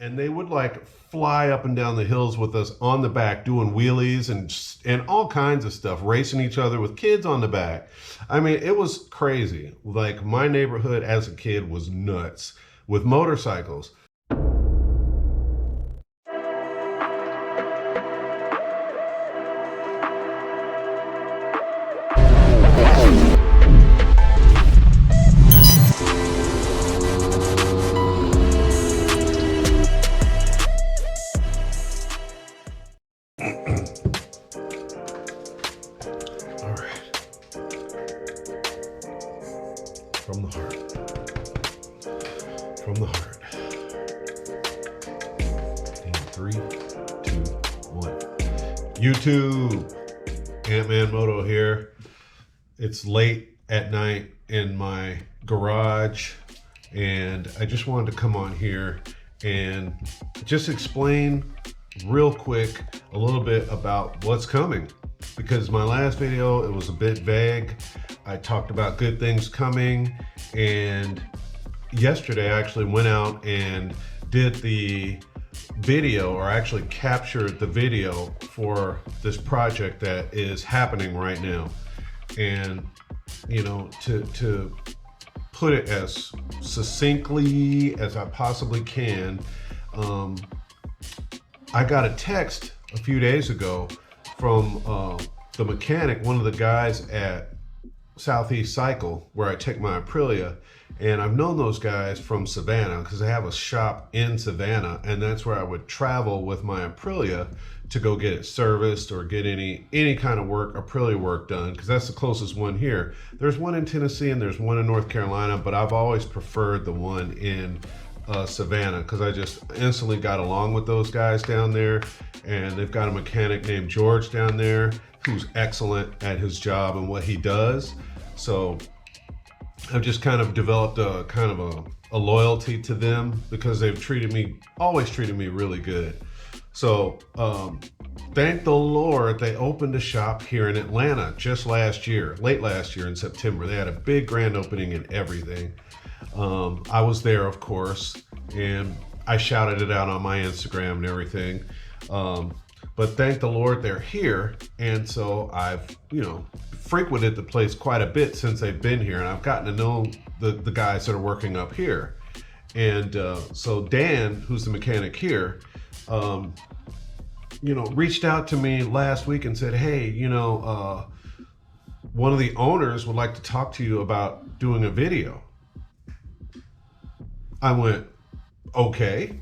and they would like fly up and down the hills with us on the back, doing wheelies and all kinds of stuff, racing each other with kids on the back. I mean, it was crazy. Like, my neighborhood as a kid was nuts with motorcycles. From the heart. From the heart. In 3, 2, 1. YouTube. Ant-Man Moto here. It's late at night in my garage, and I just wanted to come on here and just explain real quick a little bit about what's coming. Because my last video, it was a bit vague. I talked about good things coming, and yesterday I actually went out and did the video, or actually captured the video for this project that is happening right now. And you know, to put it as succinctly as I possibly can, I got a text a few days ago from the mechanic, one of the guys at Southeast Cycle, where I take my Aprilia, and I've known those guys from Savannah because they have a shop in Savannah, and that's where I would travel with my Aprilia to go get it serviced or get any kind of work, Aprilia work done, because that's the closest one here. There's one in Tennessee and there's one in North Carolina, but I've always preferred the one in Savannah because I just instantly got along with those guys down there, and they've got a mechanic named George down there who's excellent at his job and what he does. So I've just kind of developed a loyalty to them because they've always treated me really good. So thank the Lord, they opened a shop here in Atlanta just last year, late last year in September. They had a big grand opening and everything. I was there, of course, and I shouted it out on my Instagram and everything. But thank the Lord they're here. And so I've, frequented the place quite a bit since they've been here, and I've gotten to know the guys that are working up here. And so Dan, who's the mechanic here, reached out to me last week and said, hey, one of the owners would like to talk to you about doing a video. I went, okay,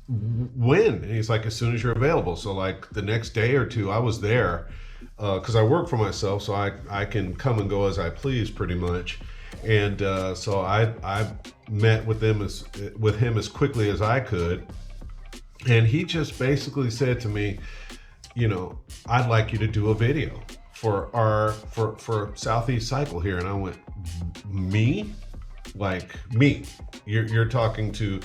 when? And he's like, as soon as you're available. So like the next day or two, I was there because I work for myself, so I can come and go as I please pretty much. And so I met with him as quickly as I could. And he just basically said to me, I'd like you to do a video for Southeast Cycle here. And I went, me? Like me? You're talking to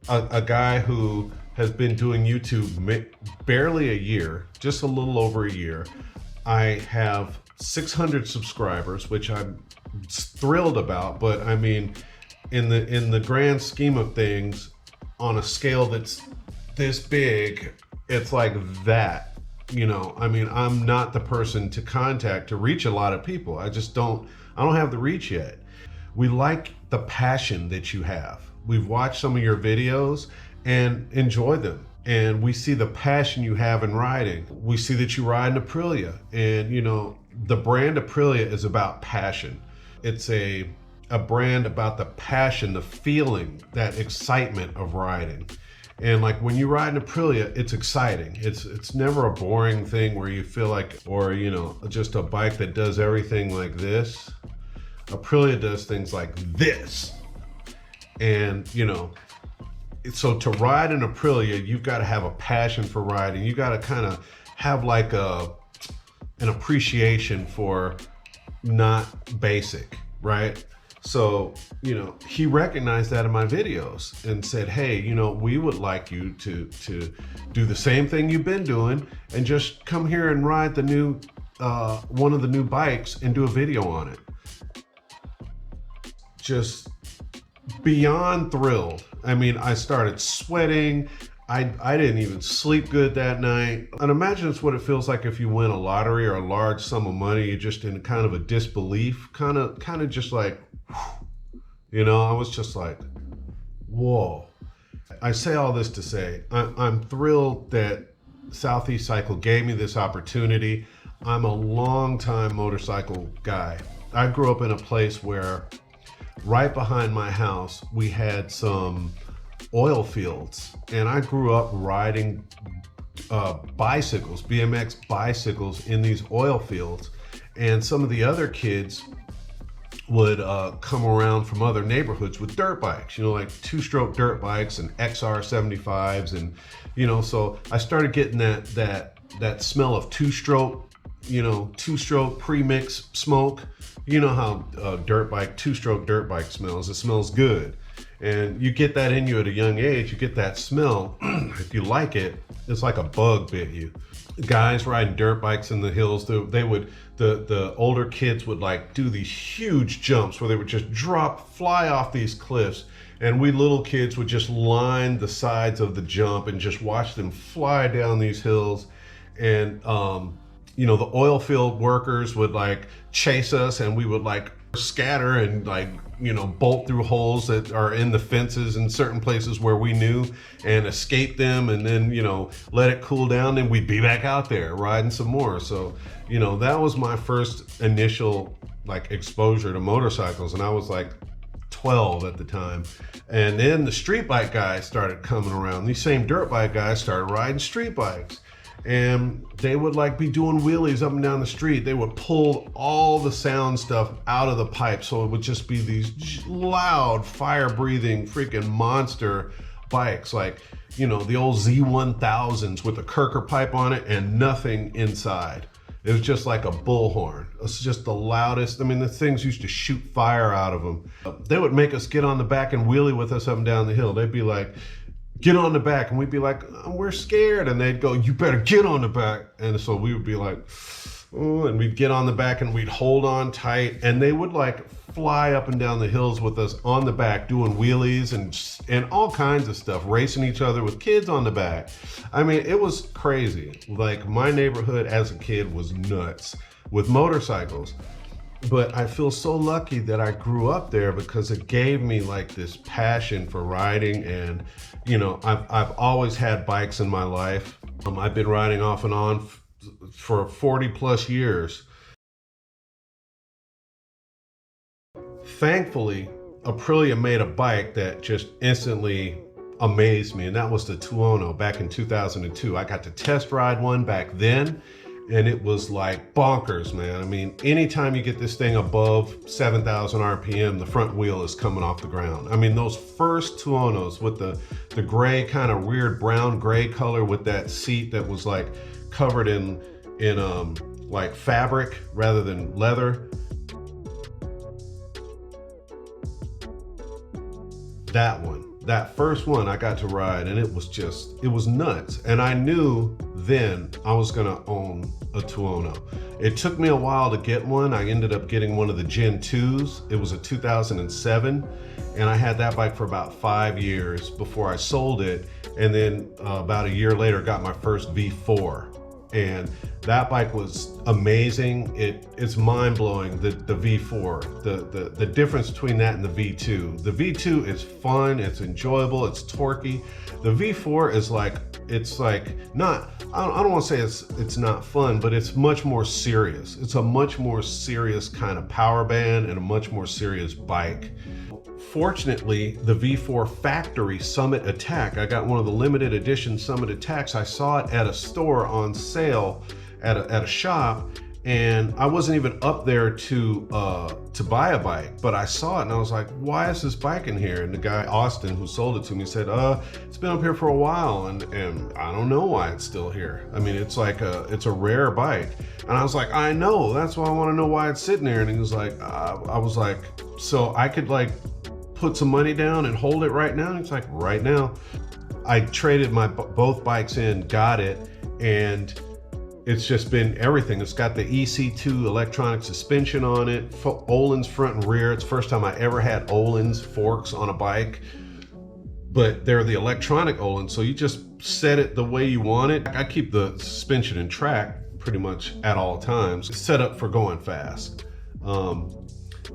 a guy who has been doing YouTube barely a year, just a little over a year. I have 600 subscribers, which I'm thrilled about, but I mean, in the grand scheme of things, on a scale that's this big, it's like that. I mean, I'm not the person to contact to reach a lot of people. I don't have the reach yet. We like the passion that you have. We've watched some of your videos and enjoy them. And we see the passion you have in riding. We see that you ride an Aprilia, and the brand Aprilia is about passion. It's a brand about the passion, the feeling, that excitement of riding. And like when you ride an Aprilia, it's exciting. It's never a boring thing where you feel like, or just a bike that does everything like this. Aprilia does things like this. And so to ride an Aprilia, you've got to have a passion for riding. You got to kind of have like an appreciation for not basic, right? So, he recognized that in my videos and said, hey, we would like you to do the same thing you've been doing and just come here and ride the new, one of the new bikes and do a video on it. Just beyond thrilled. I mean, I started sweating. I didn't even sleep good that night. And imagine it's what it feels like if you win a lottery or a large sum of money. You're just in kind of a disbelief, kind of just like, you know, I was just like, whoa. I say all this to say, I'm thrilled that Southeast Cycle gave me this opportunity. I'm a longtime motorcycle guy. I grew up in a place where right behind my house, we had some oil fields, and I grew up riding bicycles, BMX bicycles in these oil fields. And some of the other kids would come around from other neighborhoods with dirt bikes, you know, like two-stroke dirt bikes and XR75s, and you know, so I started getting that smell of two-stroke, you know, two-stroke pre-mix smoke. You know how two-stroke dirt bike smells. It smells good, and you get that in you at a young age. You get that smell. If you like it, it's like a bug bit you. Guys riding dirt bikes in the hills, the older kids would like do these huge jumps where they would just fly off these cliffs, and we little kids would just line the sides of the jump and just watch them fly down these hills. And you know, the oil field workers would like chase us, and we would like scatter and like, you know, bolt through holes that are in the fences in certain places where we knew, and escape them, and then, you know, let it cool down, and we'd be back out there riding some more. So, you know, that was my first initial like exposure to motorcycles, and I was like 12 at the time. And then the street bike guys started coming around. These same dirt bike guys started riding street bikes, and they would like be doing wheelies up and down the street. They would pull all the sound stuff out of the pipe, so it would just be these loud, fire-breathing, freaking monster bikes, like, you know, the old Z1000s with a Kirker pipe on it and nothing inside. It was just like a bullhorn. It's just the loudest. I mean, the things used to shoot fire out of them. They would make us get on the back and wheelie with us up and down the hill. They'd be like, get on the back, and we'd be like, oh, we're scared, and they'd go, you better get on the back. And so we would be like, oh, and we'd get on the back and we'd hold on tight, and they would like fly up and down the hills with us on the back doing wheelies and all kinds of stuff, racing each other with kids on the back. I mean, it was crazy. Like, my neighborhood as a kid was nuts with motorcycles. But I feel so lucky that I grew up there, because it gave me like this passion for riding. And, you know, I've always had bikes in my life. I've been riding off and on for 40 plus years. Thankfully, Aprilia made a bike that just instantly amazed me, and that was the Tuono back in 2002. I got to test ride one back then, and it was like bonkers, man. I mean, anytime you get this thing above 7,000 RPM, the front wheel is coming off the ground. I mean, those first Tuonos with the gray, kind of weird brown gray color with that seat that was like covered in like fabric rather than leather. That first one I got to ride, and it was nuts. And I knew then I was gonna own a Tuono. It took me a while to get one. I ended up getting one of the Gen 2s. It was a 2007, and I had that bike for about 5 years before I sold it. And then about a year later, got my first V4. And that bike was amazing. It's mind-blowing, the V4, the difference between that and the V2. The V2 is fun, it's enjoyable, it's torquey. The V4 is like, it's like not, I don't want to say it's not fun, but it's much more serious. It's a much more serious kind of power band and a much more serious bike. Fortunately, the V4 factory Summit Attack, I got one of the limited edition Summit Attacks. I saw it at a store on sale at a shop, and I wasn't even up there to buy a bike, but I saw it and I was like, why is this bike in here? And the guy, Austin, who sold it to me said, it's been up here for a while, and I don't know why it's still here. I mean, it's like it's a rare bike. And I was like, I know, that's why I want to know why it's sitting there. And he was like, I was like, so I could like put some money down and hold it right now? And it's like, right now. I traded my both bikes in, got it, and it's just been everything. It's got the EC2 electronic suspension on it, Öhlins front and rear. It's the first time I ever had Öhlins forks on a bike. but they're the electronic Öhlins, so you just set it the way you want it. I keep the suspension in track pretty much at all times. It's set up for going fast.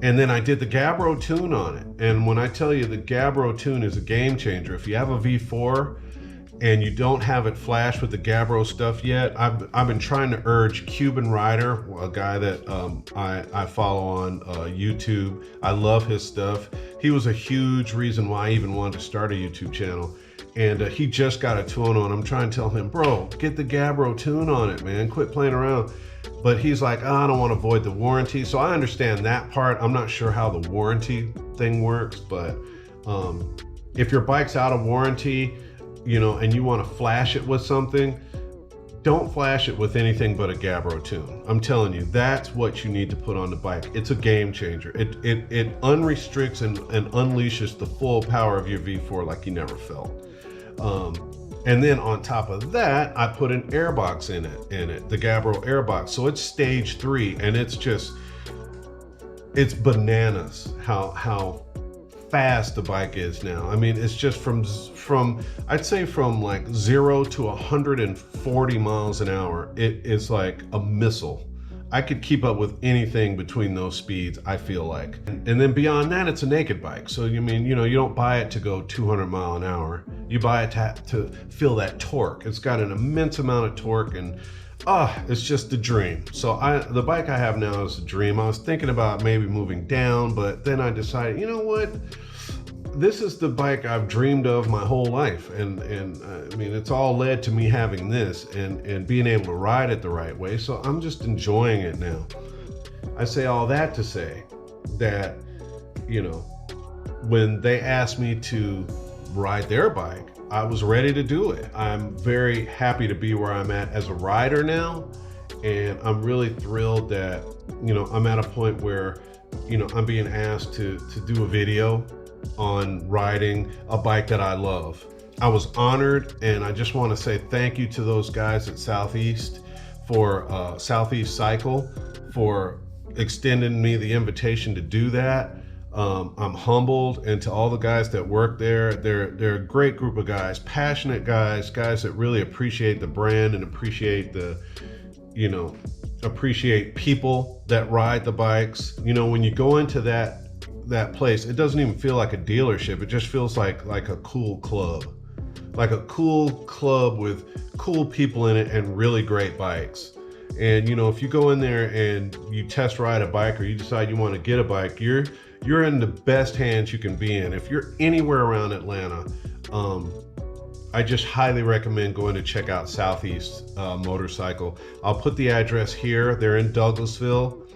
And then I did the Gabbro tune on it. And when I tell you the Gabbro tune is a game changer, if you have a V4 and you don't have it flash with the Gabbro stuff yet, I've been trying to urge Cuban Rider, a guy that I follow on YouTube. I love his stuff. He was a huge reason why I even wanted to start a YouTube channel. And he just got a tuono, and I'm trying to tell him, bro, get the Gabbro tune on it, man. Quit playing around. But he's like, oh, I don't want to void the warranty. So I understand that part. I'm not sure how the warranty thing works, but if your bike's out of warranty, and you want to flash it with something, don't flash it with anything but a Gabbro tune. I'm telling you, that's what you need to put on the bike. It's a game changer. It unrestricts and unleashes the full power of your V4 like you never felt. And then on top of that, I put an airbox in it, the Gabbro airbox. So it's stage 3, and it's bananas how fast the bike is now. I mean, it's just from I'd say from like 0 to 140 miles an hour. It is like a missile. I could keep up with anything between those speeds, I feel like. And then beyond that, it's a naked bike. So you don't buy it to go 200 mile an hour. You buy it to feel that torque. It's got an immense amount of torque, and it's just a dream. So the bike I have now is a dream. I was thinking about maybe moving down, but then I decided, you know what? This is the bike I've dreamed of my whole life, and I mean, it's all led to me having this and being able to ride it the right way. So I'm just enjoying it now. I say all that to say that, when they asked me to ride their bike, I was ready to do it. I'm very happy to be where I'm at as a rider now, and I'm really thrilled that, I'm at a point where, I'm being asked to do a video on riding a bike that I love. I was honored, and I just want to say thank you to those guys at Southeast Cycle for extending me the invitation to do that. I'm humbled, and to all the guys that work there, they're a great group of guys, passionate guys that really appreciate the brand and appreciate appreciate people that ride the bikes. When you go into that place, it doesn't even feel like a dealership. It just feels like a cool club, with cool people in it and really great bikes. And if you go in there and you test ride a bike, or you decide you want to get a bike, you're in the best hands you can be in. If you're anywhere around Atlanta, I just highly recommend going to check out Southeast Motorcycle. I'll put the address here. They're in Douglasville,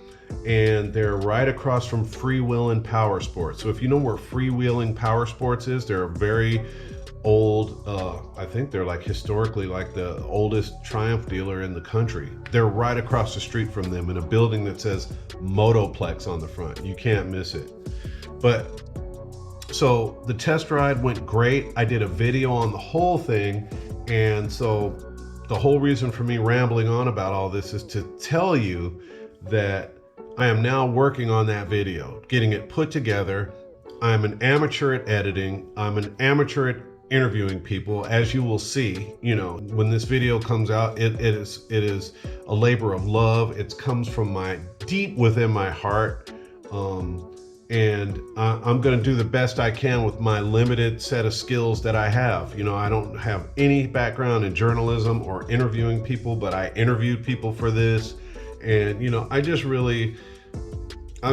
and they're right across from Freewheelin' Power Sports. So if you know where Freewheelin' Power Sports is, they're a very old, I think they're like historically like the oldest Triumph dealer in the country. They're right across the street from them in a building that says Motoplex on the front. You can't miss it. But so the test ride went great. I did a video on the whole thing, and so the whole reason for me rambling on about all this is to tell you that I am now working on that video, getting it put together. I'm an amateur at editing. I'm an amateur at interviewing people, as you will see. When this video comes out, it is a labor of love. It comes from deep within my heart, and I'm going to do the best I can with my limited set of skills that I have. I don't have any background in journalism or interviewing people, but I interviewed people for this, and I was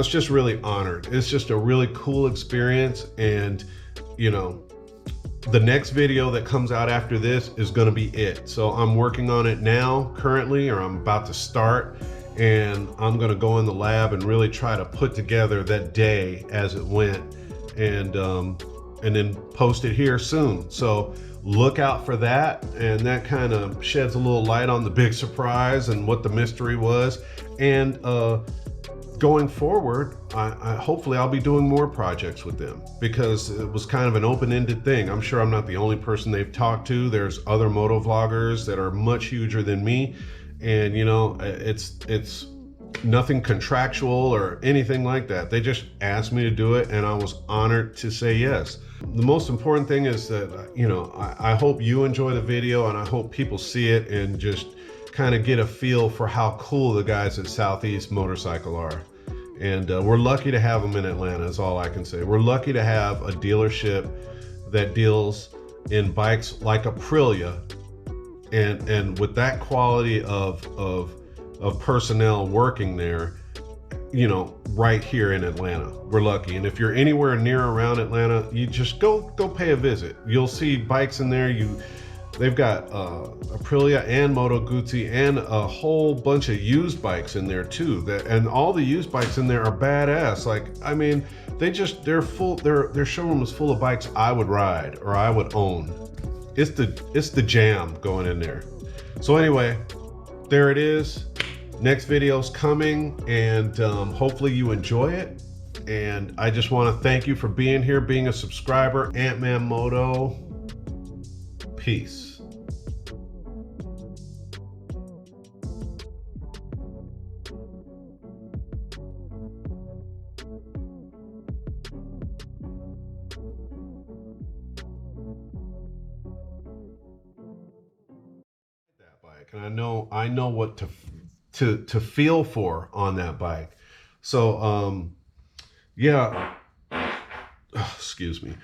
just really honored. It's just a really cool experience, and the next video that comes out after this is going to be it. So I'm working on it now currently, or I'm about to start, and I'm going to go in the lab and really try to put together that day as it went, and then post it here soon. So look out for that, and that kind of sheds a little light on the big surprise and what the mystery was. And going forward, I hopefully I'll be doing more projects with them, because it was kind of an open-ended thing. I'm sure I'm not the only person they've talked to. There's other motovloggers that are much huger than me, and it's nothing contractual or anything like that. They just asked me to do it, and I was honored to say yes. The most important thing is that, you know, I hope you enjoy the video, and I hope people see it and just kind of get a feel for how cool the guys at Southeast Motorcycle are. And we're lucky to have them in Atlanta, is all I can say. We're lucky to have a dealership that deals in bikes like Aprilia, and with that quality of personnel working there, you know, right here in Atlanta. We're lucky. And if you're anywhere near around Atlanta, you just go pay a visit. You'll see bikes in there. They've got Aprilia and Moto Guzzi and a whole bunch of used bikes in there too. And all the used bikes in there are badass. Like, I mean, they're full. Their showroom is full of bikes I would ride or I would own. It's the jam going in there. So anyway, there it is. Next video's coming, and hopefully you enjoy it. And I just want to thank you for being here, being a subscriber. Ant-Man Moto. Peace. That bike, and I know what to feel for on that bike. So yeah, excuse me.